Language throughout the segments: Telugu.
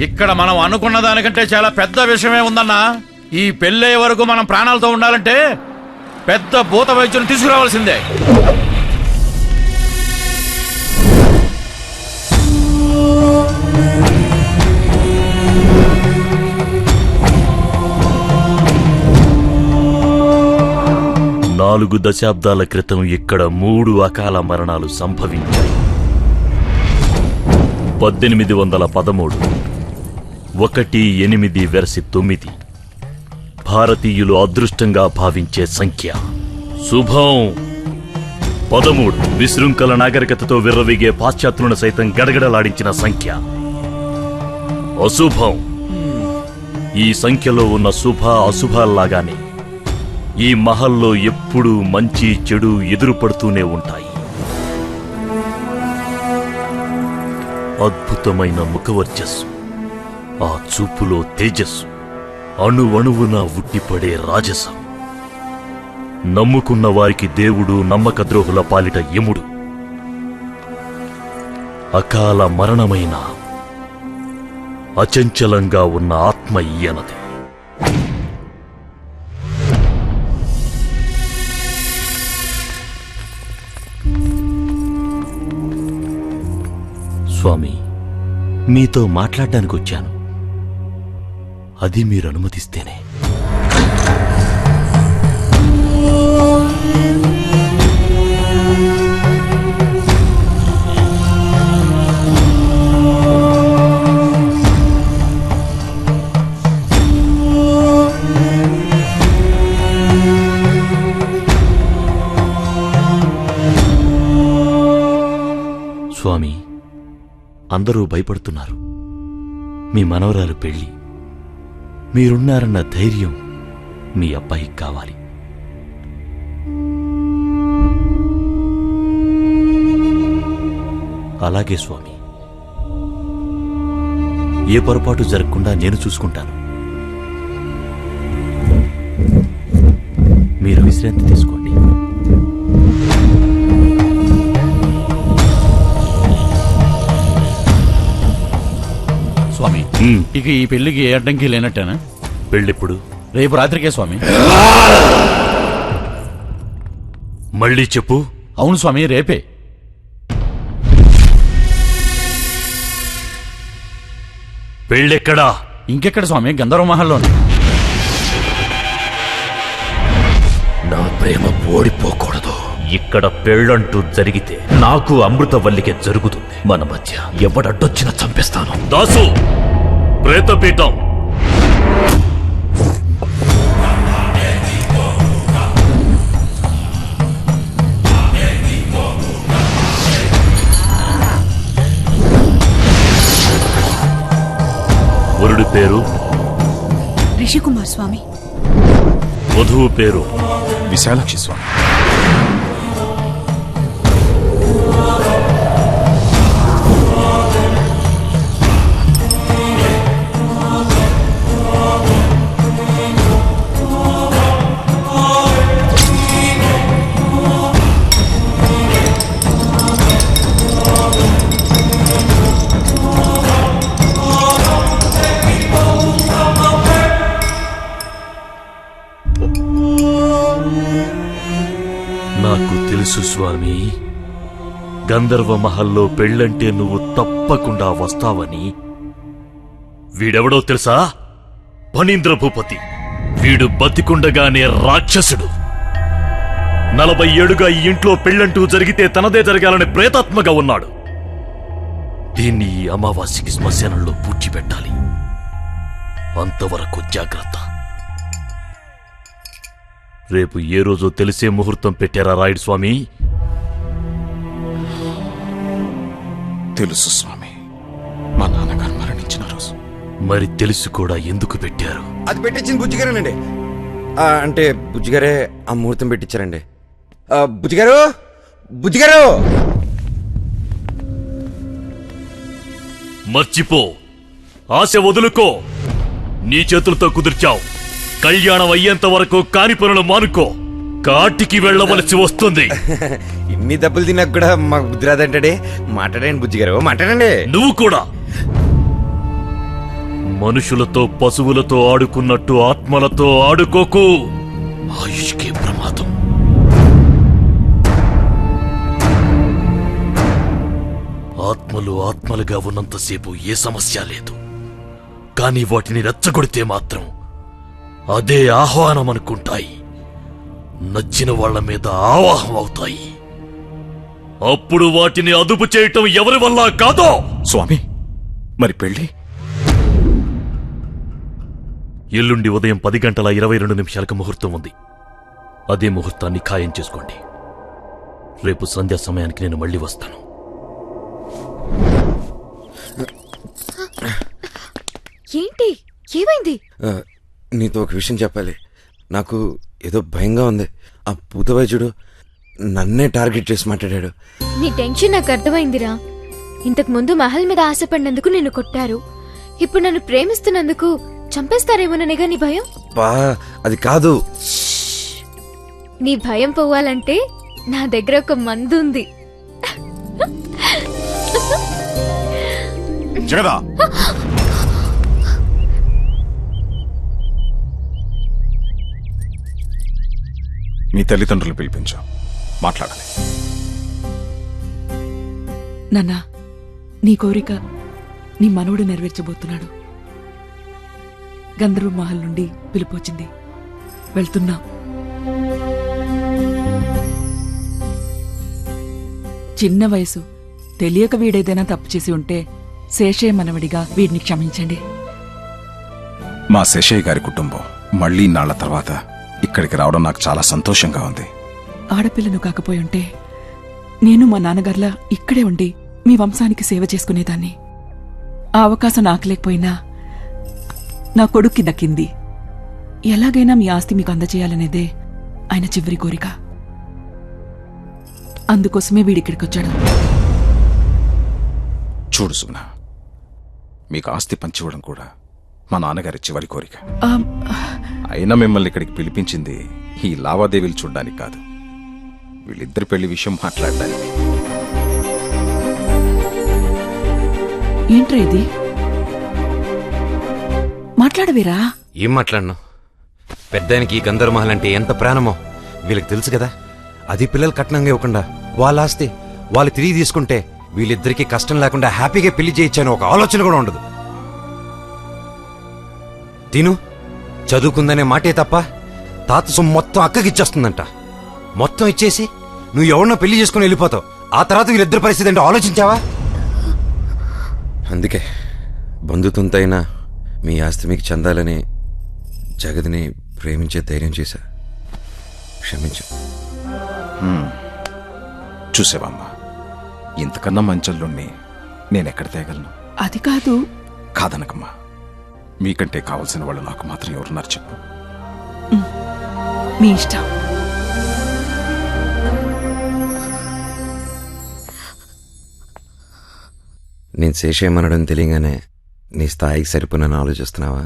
ఇక్కడ మనం అనుకున్న దానికంటే చాలా పెద్ద విషయమే ఉందన్నా. ఈ పెళ్ళే వరకు మనం ప్రాణాలతో ఉండాలంటే పెద్ద భూత వైద్యుని తీసుకురావాల్సిందే. నాలుగు దశాబ్దాల క్రితం ఇక్కడ 3 అకాల మరణాలు సంభవించాయి. 1813, 18-9 భారతీయులు అదృష్టంగా భావించే సంఖ్య. శుభం 13 విశృంఖల నాగరికతతో విర్రవీగే పాశ్చాత్యులను సైతం గడగడలాడించిన సంఖ్య. అశుభం. ఈ సంఖ్యలో ఉన్న శుభ అశుభాల్లాగానే ఈ మహల్లో ఎప్పుడూ మంచి చెడు ఎదురుపడుతూనే ఉంటాయి. అద్భుతమైన ముఖవర్చస్సు, ఆ చూపులో తేజస్సు, అణువణువున ఉట్టిపడే రాజసం. నమ్ముకున్న వారికి దేవుడు, నమ్మకద్రోహుల పాలిట యముడు. అకాల మరణమైన అచంచలంగా ఉన్న ఆత్మ ఈయనది. స్వామి, మీతో మాట్లాడడానికి వచ్చాను. అది మీరు అనుమతిస్తేనే. స్వామి, అందరూ భయపడుతున్నారు. మీ మనవరాలు పెళ్లి, మీరున్నారన్న ధైర్యం మీ అబ్బాయికి కావాలి. అలాగే స్వామి, ఏ పొరపాటు జరగకుండా నేను చూసుకుంటాను. మీరు విశ్రాంతి తీసుకోండి. స్వామి, ఇక ఈ పెళ్లికి ఏ అడ్డంకి లేనట్టేనా? పెళ్ళెప్పుడు? రేపు రాత్రికే స్వామి. మళ్ళీ చెప్పు. అవును స్వామి, రేపే. పెళ్ళెక్కడా? ఇంకెక్కడ స్వామి, గంధర్వ మహల్లోనే. నా ప్రేమ ఓడిపోకూడదు. ఇక్కడ పెళ్ళంటూ జరిగితే నాకు అమృతవల్లికే జరుగుతుంది. మన మధ్య ఎవడడ్డొచ్చినా చంపేస్తాను. దాసు, ప్రేతపీఠం. వరుడి పేరు రిషికుమార్ స్వామి. వధువు పేరు విశాలాక్షి స్వామి. నాకు తెలుసు స్వామి, గంధర్వ మహల్లో పెళ్ళంటే నువ్వు తప్పకుండా వస్తావని. వీడెవడో తెలుసా? ఫణీంద్ర భూపతి. వీడు బతికుండగానే రాక్షసుడు. 40 ఏళ్లుగా ఈ ఇంట్లో పెళ్ళంటూ జరిగితే తనదే జరగాలని ప్రేతాత్మగా ఉన్నాడు. దీన్ని ఈ అమావాస్యకి శ్మశానంలో పూడ్చిపెట్టాలి. అంతవరకు జాగ్రత్త. రేపు ఏ రోజో తెలిసే ముహూర్తం పెట్టారా రాయుడు స్వామి? తెలుసు స్వామి, మా నాన్నగారు మరణించిన రోజు. మరి తెలుసు కూడా ఎందుకు పెట్టారు? అది పెట్టించింది బుజ్జిగారేనండి. అంటే బుజ్జిగారే ఆ ముహూర్తం పెట్టించారండి. బుజ్జిగారు, బుజ్జిగారు, మర్చిపో, ఆశ వదులుకో. నీ చేతులతో కుదిర్చావు. కళ్యాణం అయ్యేంత వరకు కాని పనులు మానుకో. కాటికి వెళ్ళవలసి వస్తుంది. ఇన్ని దెబ్బలు తిన్నాక కూడా మాకు బుద్ధి రాదంటాడే. మాట్లాడండి బుజ్జిగారు, మాట్లాడండి. నువ్వు కూడా మనుషులతో పశువులతో ఆడుకున్నట్టు ఆత్మలతో ఆడుకోకు. ఆయుష్కే ప్రమాదం. ఆత్మలు ఆత్మలుగా ఉన్నంతసేపు ఏ సమస్య లేదు. కానీ వాటిని రెచ్చగొడితే మాత్రం అదే ఆహ్వానం అనుకుంటాయి. నచ్చిన వాళ్ల మీద ఆవాహం అవుతాయి. అప్పుడు వాటిని అదుపు చేయటం ఎవరి వల్ల కాదో. స్వామి, మరి పెళ్లి? ఎల్లుండి ఉదయం 10:22 ముహూర్తం ఉంది. అదే ముహూర్తాన్ని ఖాయం చేసుకోండి. రేపు సంధ్యా సమయానికి నేను మళ్ళీ వస్తాను. ఏంటి, ఏమైంది? నీతో ఒక విషయం చెప్పాలి. నాకు ఏదో భయంగా ఉంది. ఆ భూత వైద్యుడు నన్నే టార్గెట్ చేసి మాట్లాడాడు. నీ టెన్షన్ నాకు అర్థమైందిరా. ఇంతకు ముందు మహల్ మీద ఆశపడినందుకు నిన్ను కొట్టారు. ఇప్పుడు నన్ను ప్రేమిస్తున్నందుకు చంపేస్తారేమోననేగా నీ భయం? బా, అది కాదు. నీ భయం పోవాలంటే నా దగ్గర ఒక మందు ఉంది. జగదా, మీ తల్లిదండ్రులు పిలిపించు, మాట్లాడాలి. నాన్నా, నీ కోరిక నీ మనవడు నెరవేర్చబోతున్నాడు. గంధర్వ మహల్ నుండి పిలుపొచ్చింది. వెళ్తున్నా. చిన్న వయసు, తెలియక వీడేదైనా తప్పు చేసి ఉంటే శేషయ్య మనవడిగా వీడిని క్షమించండి. మా శేషయ్య గారి కుటుంబం మళ్లీ నాళ్ల తర్వాత ఇక్కడికి రావడం నాకు చాలా సంతోషంగా ఉంది. ఆడపిల్లను కాకపోయి ఉంటే నేను మా నాన్నగారిలా ఇక్కడే ఉండి మీ వంశానికి సేవ చేసుకునేదాన్ని. ఆ అవకాశం నాకు లేకపోయినా నా కొడుక్కి దక్కింది. ఎలాగైనా మీ ఆస్తి మీకు అందజేయాలనేదే ఆయన చివరి కోరిక. అందుకోసమే వీడిక్కడికొచ్చాడు. చూడు సుగుణ, మీకు ఆస్తి పంచివ్వడం కూడా మా నాన్నగారి చివరి కోరిక. అయినా మిమ్మల్ని ఇక్కడికి పిలిపించింది ఈ లావాదేవీలు చూడ్డానికి కాదు, వీళ్ళిద్దరి పెళ్లి విషయం మాట్లాడడానికి. ఏంట్రా ఇది? మాట్లాడవేరా? ఏం మాట్లాడను? పెద్దానికి ఈ గంధర్వమహల్ అంటే ఎంత ప్రాణమో వీళ్ళకి తెలుసు కదా. అది పిల్లలు కట్నంగా ఇవ్వకుండా వాళ్ళ ఆస్తి వాళ్ళు తిరిగి తీసుకుంటే వీళ్ళిద్దరికీ కష్టం లేకుండా హ్యాపీగా పెళ్లి చేయొచ్చాను ఒక ఆలోచన కూడా ఉండదు. తిను చదువుకుందనే మాటే తప్ప తాత సొమ్ము మొత్తం అక్కకిచ్చేస్తుందంట. మొత్తం ఇచ్చేసి నువ్వు ఎవరినో పెళ్లి చేసుకుని వెళ్ళిపోతావు. ఆ తర్వాత వీళ్ళిద్దరి పరిస్థితి ఏంటో ఆలోచించావా? అందుకే బంధుతుంతైనా మీ ఆస్తి మీకు చెందాలని జగతిని ప్రేమించే ధైర్యం చేశా. క్షమించు. చూసావమ్మా, ఇంతకన్నా మంచల్లోని నేనెక్కడ తేగలను? అది కాదు. కాదనకమ్మా, మీకంటే కావలసిన వాళ్ళు నాకు మాత్రం ఎవరున్నారు చెప్పు. మీ ఇష్టం. నేను శేషేమనడం తెలియగానే నీ స్థాయికి సరిపోనని ఆలోచిస్తున్నావా?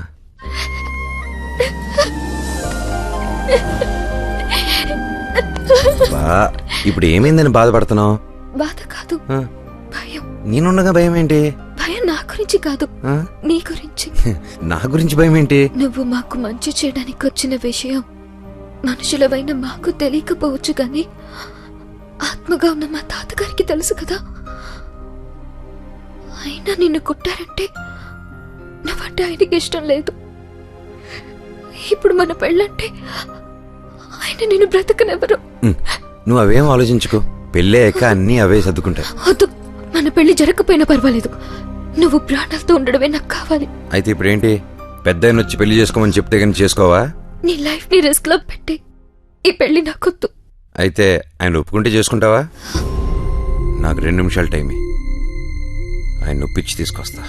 ఇప్పుడు ఏమైందని బాధపడుతున్నావు? బాధ కాదు, భయం. నేనుండగా భయం ఏంటి? భయం నా గురించి కాదు, నీ గురించి. నా గురించి భయం ఏంటి? నువ్వు మాకు మంచి చేయడానికి వచ్చిన విషయం మనుషులవైన మాకు తెలియకపోవచ్చు, కానీ ఆత్మగా ఉన్న మా తాతగారికి తెలుసు కదా. అయినా నిన్ను కొట్టారంటే నువ్వంటే ఆయనకి ఇష్టం లేదు. ఇప్పుడు మన పెళ్ళంటే ఆయన నిన్ను బ్రతకనెవరు. నువ్వు అవేం ఆలోచించుకో, పెళ్ళయ్యాక అన్నీ అవే సర్దుకుంటాయి. వద్దు, మన పెళ్లి జరగకపోయినా పర్వాలేదు, నువ్వు ప్రాణాలతో ఉండడమే నాకు కావాలి. అయితే ఇప్పుడేంటి? పెద్ద వచ్చి పెళ్లి చేసుకోమని చెప్తే కానీ చేసుకోవా? నీ లైఫ్ ని రిస్క్ లో పెట్టి ఈ పెళ్లి నాకొద్దు. అయితే ఆయన ఒప్పుకుంటే చేసుకుంటావా? నాకు 2 నిమిషాలు టైం. ఆయన ఒప్పించి తీసుకొస్తా.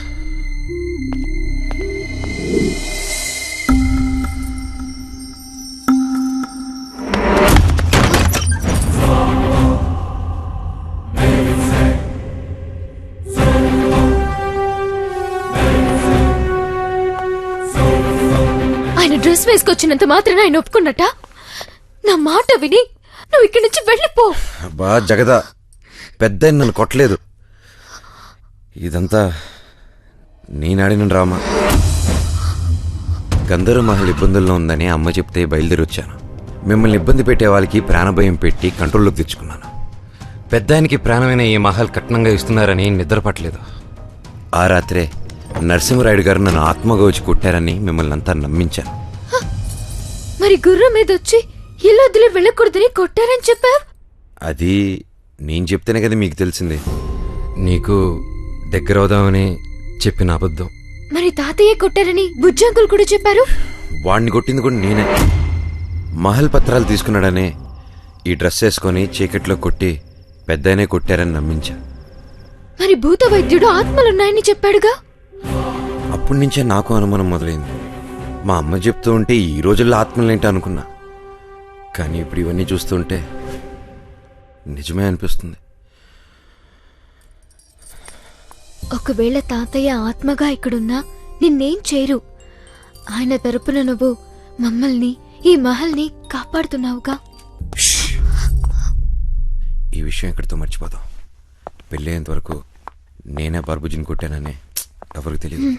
ఆయన డ్రెస్ వేసుకొచ్చినంత మాత్రాన ఆయన ఒప్పుకున్నట్ట? నా మాట విని నువ్వు ఇక్కడి నుంచి వెళ్ళిపో. బా జగదా, పెద్ద నన్ను కొట్టలేదు. ఇదంతా నేనాడిన డ్రామా. గంధర్వ మహల్ ఇబ్బందుల్లో ఉందని అమ్మ చెప్తే బయలుదేరి వచ్చాను. మిమ్మల్ని ఇబ్బంది పెట్టే వాళ్ళకి ప్రాణభయం పెట్టి కంట్రోల్లోకి తెచ్చుకున్నాను. పెద్దానికి ప్రాణమైన ఈ మహల్ కట్నంగా ఇస్తున్నారని నిద్రపట్టలేదు. ఆ రాత్రే నరసింహరాయుడు గారు నన్ను ఆత్మగా వచ్చి కొట్టారని మిమ్మల్ని అంతా నమ్మించాను. మరి గుర్రం మీద వచ్చి ఇల్లు వదిలి వెళ్ళకూడదని కొట్టారని చెప్పావు. అది నేను చెప్తేనే కదా మీకు తెలిసింది. నీకు దగ్గర అవుదామని చెప్పిన అబద్ధం. మరి తాతయ్య కొట్టారని బుజ్జంకులు కూడా చెప్పారు. వాడిని కొట్టింది కూడా నేనే. మహల్ పత్రాలు తీసుకున్నాడనే ఈ డ్రెస్ వేసుకొని చీకట్లో కొట్టి పెద్దనే కొట్టారని నమ్మించా. మరి భూత వైద్యుడు ఆత్మలున్నాయని చెప్పాడుగా. అప్పటి నుంచే నాకు అనుమానం మొదలైంది. మా అమ్మ చెప్తూ ఉంటే ఈ రోజుల్లో ఆత్మలేంటి అనుకున్నా. కానీ ఇప్పుడు ఇవన్నీ చూస్తుంటే నిజమే అనిపిస్తుంది. ఒకవేళ తాతయ్య ఆత్మగా ఇక్కడున్నా నిన్నేం చేయరు. ఆయన తరపున నువ్వు మమ్మల్ని, ఈ మహల్ని కాపాడుతున్నావుగా. ఈ విషయం ఎక్కడితో మర్చిపోతాం. పెళ్ళయ్యేంత వరకు నేనే బార్బుజీని కొట్టానని ఎవరికి తెలియదు.